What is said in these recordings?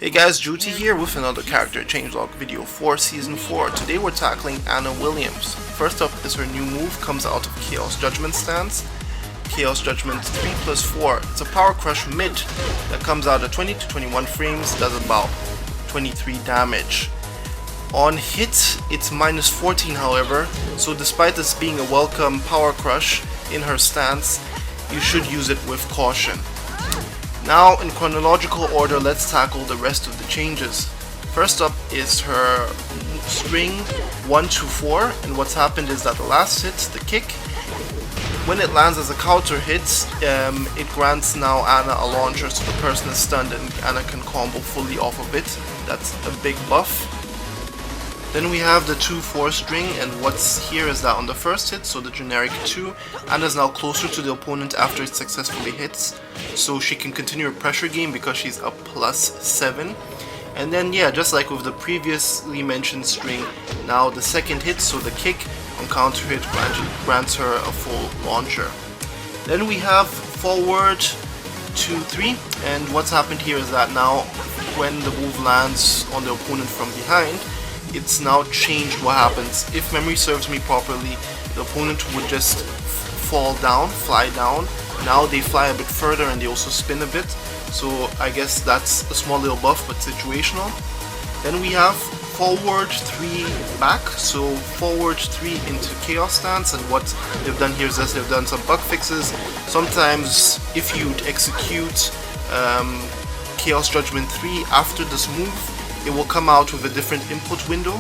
Hey guys, Jehuty here with another character changelog video for Season 4. Today we're tackling Anna Williams. First up is her new move, comes out of Chaos Judgement stance. Chaos Judgement 3+4. It's a power crush mid that comes out at 20 to 21 frames, does about 23 damage. On hit, it's minus 14 however, so despite this being a welcome power crush in her stance, you should use it with caution. Now, in chronological order, let's tackle the rest of the changes. First up is her string 1 to 4, and what's happened is that the last hit, the kick, when it lands as a counter hit, it grants now Anna a launcher, so the person is stunned and Anna can combo fully off of it. That's a big buff. Then we have the 2-4 string, and what's here is that on the first hit, so the generic 2, Anna is now closer to the opponent after it successfully hits, so she can continue her pressure game because she's a +7. And then yeah, just like with the previously mentioned string, now the second hit, so the kick on counter hit grants her a full launcher. Then we have forward 2-3, and what's happened here is that now when the move lands on the opponent from behind, it's now changed what happens. If memory serves me properly, the opponent would just fly down. Now they fly a bit further and they also spin a bit. So I guess that's a small little buff, but situational. Then we have forward 3 back, so forward 3 into chaos stance, and what they've done here is that they've done some bug fixes. Sometimes if you'd execute Chaos Judgement 3 after this move, it will come out with a different input window,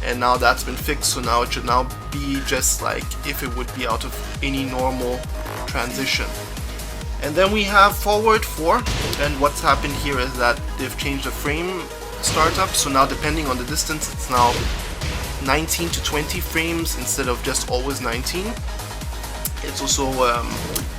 and now that's been fixed, so now it should now be just like if it would be out of any normal transition. And then we have forward 4, and what's happened here is that they've changed the frame startup, so now depending on the distance it's now 19 to 20 frames instead of just always 19. It's also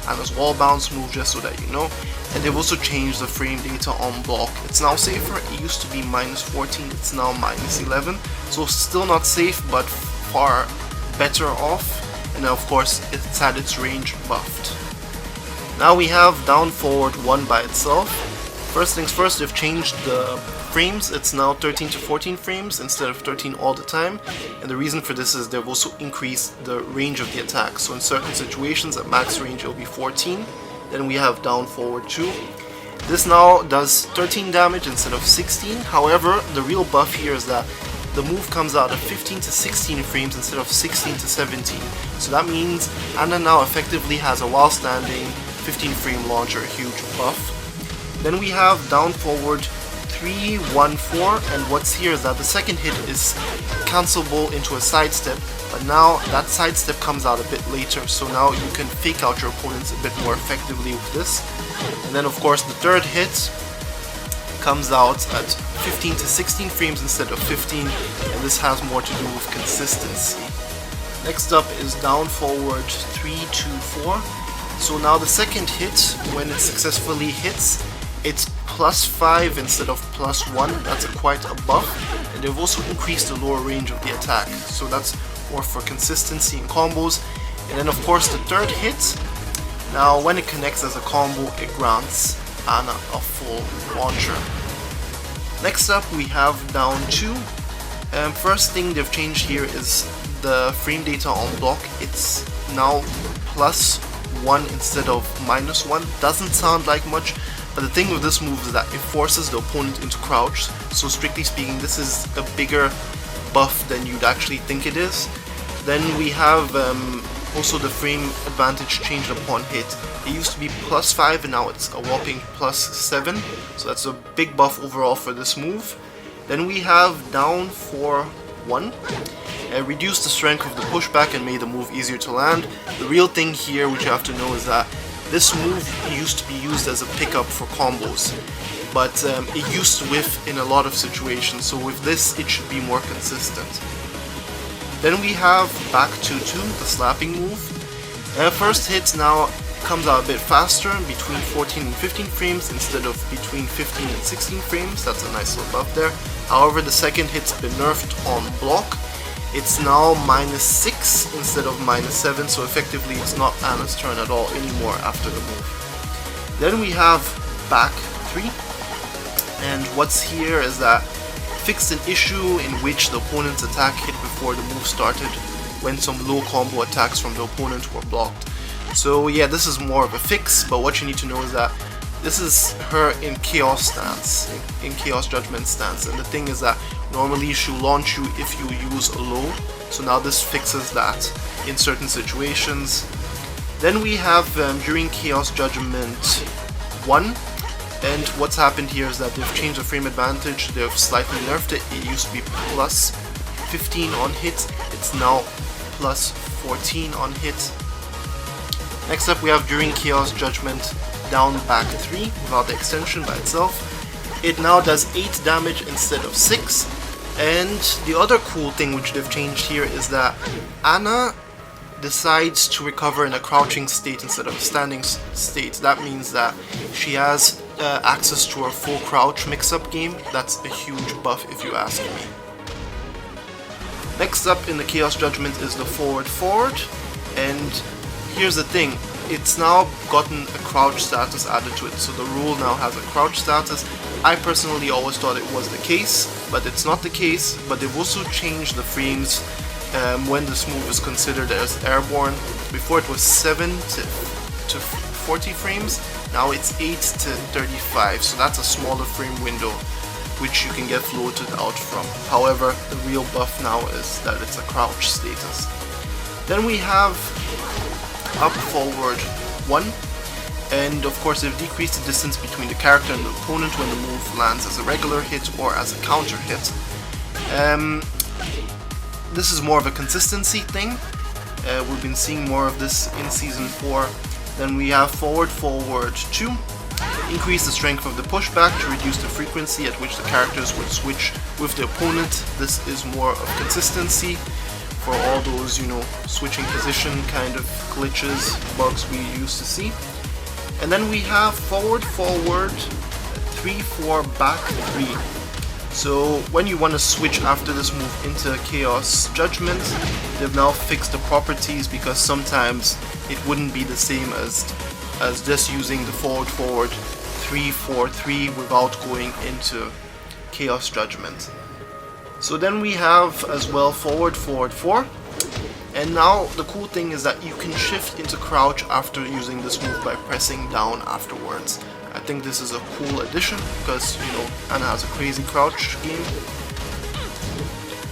Anna's wall bounce move, just so that you know. And they've also changed the frame data on block. It's now safer. It used to be minus 14, it's now minus 11. So still not safe, but far better off. And then of course it's had its range buffed. Now we have down forward 1 by itself. First things first, they've changed the frames. It's now 13 to 14 frames instead of 13 all the time, and the reason for this is they've also increased the range of the attack. So in certain situations at max range it will be 14. Then we have down forward 2. This now does 13 damage instead of 16. However, the real buff here is that the move comes out at 15 to 16 frames instead of 16 to 17. So that means Anna now effectively has a while standing 15 frame launcher, a huge buff. Then we have down forward 3, 1, 4, and what's here is that the second hit is cancelable into a sidestep, but now that sidestep comes out a bit later, so now you can fake out your opponents a bit more effectively with this. And then of course the third hit comes out at 15 to 16 frames instead of 15, and this has more to do with consistency. Next up is down forward 3, 2, 4. So now the second hit, when it successfully hits, it's +5 instead of +1, that's quite a buff, and they've also increased the lower range of the attack, so that's more for consistency in combos. And then of course the third hit, now when it connects as a combo, it grants Anna a full launcher. Next up we have down 2. First thing they've changed here is the frame data on block. It's now +1 instead of -1. Doesn't sound like much, but the thing with this move is that it forces the opponent into crouch, so strictly speaking this is a bigger buff than you'd actually think it is. Then we have also the frame advantage changed upon hit. It used to be +5 and now it's a whopping +7, so that's a big buff overall for this move. Then we have down 4, 1. Reduced the strength of the pushback and made the move easier to land. The real thing here which you have to know is that this move used to be used as a pickup for combos, but it used to whiff in a lot of situations, so with this it should be more consistent. Then we have back 2-2, the slapping move. First hit now comes out a bit faster, between 14 and 15 frames instead of between 15 and 16 frames, that's a nice little buff there. However, the second hit's been nerfed on block. It's now -6 instead of -7, so effectively it's not Anna's turn at all anymore after the move. Then we have back 3. And what's here is that fixed an issue in which the opponent's attack hit before the move started when some low combo attacks from the opponent were blocked. So yeah, this is more of a fix, but what you need to know is that this is her in Chaos stance, in Chaos Judgment stance, and the thing is that normally she'll launch you if you use a low, so now this fixes that in certain situations. Then we have during Chaos Judgment 1, and what's happened here is that they've changed the frame advantage, they've slightly nerfed it. It used to be plus 15 on hit, it's now plus 14 on hit. Next up we have during Chaos Judgment down back 3 without the extension by itself. It now does 8 damage instead of 6. And the other cool thing which they've changed here is that Ana decides to recover in a crouching state instead of a standing state. That means that she has access to her full crouch mix-up game. That's a huge buff if you ask me. Next up in the Chaos Judgment is the forward, and here's the thing, it's now gotten a crouch status added to it, so the rule now has a crouch status. I personally always thought it was the case, but it's not the case. But they've also changed the frames when this move is considered as airborne. Before it was 7 to 40 frames, now it's 8 to 35, so that's a smaller frame window which you can get floated out from. However, the real buff now is that it's a crouch status. Then we have up forward 1, and of course they've decreased the distance between the character and the opponent when the move lands as a regular hit or as a counter hit. This is more of a consistency thing. We've been seeing more of this in Season 4. Then we have forward 2. Increase the strength of the pushback to reduce the frequency at which the characters would switch with the opponent. This is more of consistency for all those, switching position kind of glitches, bugs we used to see. And then we have forward 3-4 back 3. So when you want to switch after this move into Chaos Judgment, they've now fixed the properties because sometimes it wouldn't be the same as just using the forward 3-4-3 without going into Chaos Judgment. So then we have as well forward 4, and now the cool thing is that you can shift into crouch after using this move by pressing down afterwards. I think this is a cool addition because Ana has a crazy crouch game.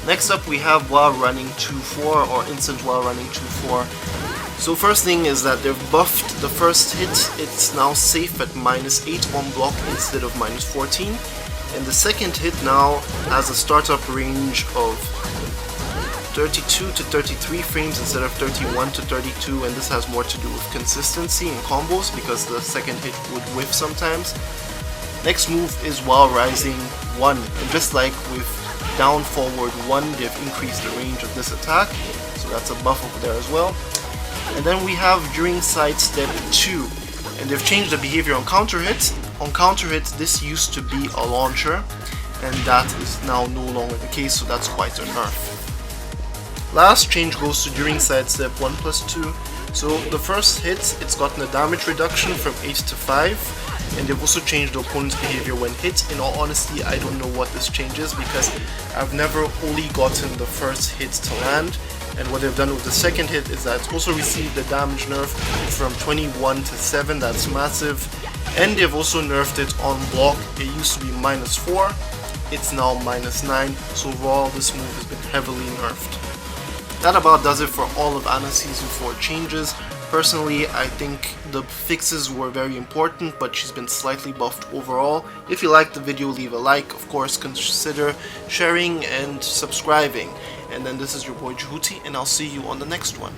Next up we have while running 2-4 or instant while running 2-4. So first thing is that they've buffed the first hit, it's now safe at -8 on block instead of -14. And the second hit now has a startup range of 32 to 33 frames instead of 31 to 32, and this has more to do with consistency in combos because the second hit would whiff sometimes. Next move is while rising 1, and just like with down forward 1, they've increased the range of this attack, so that's a buff over there as well. And then we have during sidestep 2, and they've changed the behavior on counter hits. On counter hits, this used to be a launcher, and that is now no longer the case, so that's quite a nerf. Last change goes to during sidestep 1+2. So the first hit, it's gotten a damage reduction from 8 to 5, and they've also changed the opponent's behavior when hit. In all honesty, I don't know what this change is because I've never only gotten the first hit to land. And what they've done with the second hit is that it's also received the damage nerf from 21 to 7, that's massive. And they've also nerfed it on block. It used to be -4, it's now -9, so overall this move has been heavily nerfed. That about does it for all of Ana Season 4 changes. Personally, I think the fixes were very important, but she's been slightly buffed overall. If you liked the video, leave a like. Of course, consider sharing and subscribing. And then this is your boy Jehuty, and I'll see you on the next one.